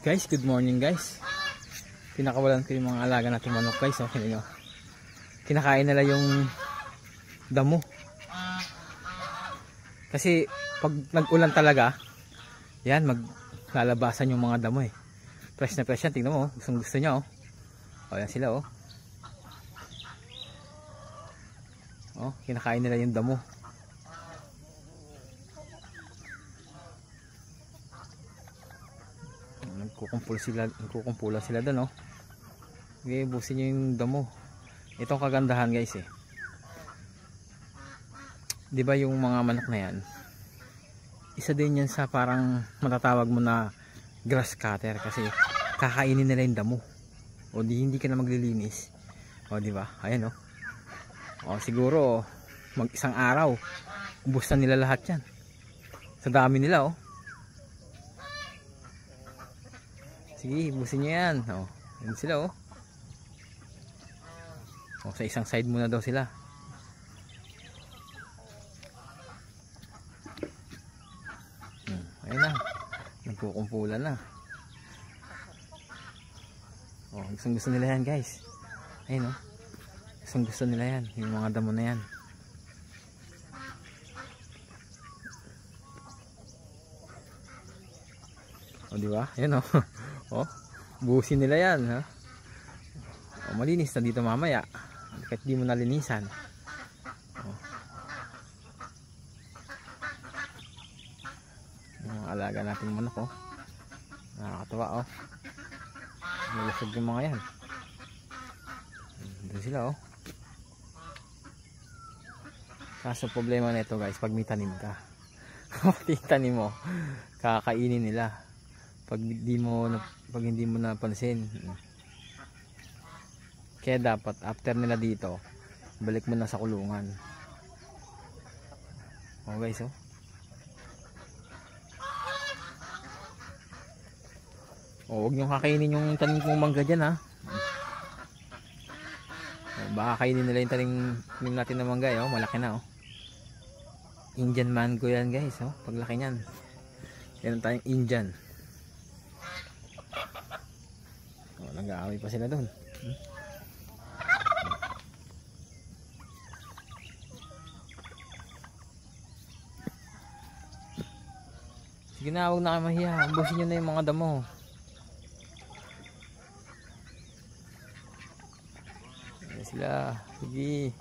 Guys, good morning guys. Pinakawalan ko yung mga alaga nating manok guys. Okay, kinakain nila yung damo. Kasi pag nag-ulan talaga, yan, maglalabasan yung mga damo eh. Fresh na fresh yan, tingnan mo, gustong gusto niya oh. O yan sila oh. Oh, kinakain nila yung damo. Nagkukumpula sila doon oh. Okay, busin nyo yung damo. Itong kagandahan guys eh. Di ba yung mga manok na yan, isa din yan sa parang matatawag mo na grass cutter, kasi kakainin nila yung damo. O di hindi ka na maglilinis. O di ba? Ayan oh. O siguro mag isang araw ubos na nila lahat yan. Sa dami nila oh. Sige, busin nyo yan. O, yun sila oh. O, sa isang side muna daw sila. Ayun na. Nagkukumpulan na. O, gusto nila yan guys. Ayun oh. Gusto nila yan. Yung mga damo na yan. O, diba? Ayun oh. Oh, buhusin nila yan ha. Oh, malinis na dito mamaya kahit di mo nalinisan. Oh. Yung mga alaga natin manok oh. Nakakatawa oh. Malusog yung mga yan. Doon sila oh. Kaso problema nito guys, pag may tanim ka tanim mo, kakainin nila pag hindi mo napansin. Kaya dapat after nila dito, balik mo na sa kulungan. Oh guys oh. Oh, huwag nyo kakainin yung tanim kong mangga dyan ha. Oh, baka kainin nila yung tanim natin na mangga oh. Malaki na oh. Indian mango yan guys oh. Paglaki nyan, yan tayong Indian. Nag-aaway pa sila doon. Sige na, huwag na kayo mahiya. Ambusin nyo na yung mga damo. Ayan sila. Sige.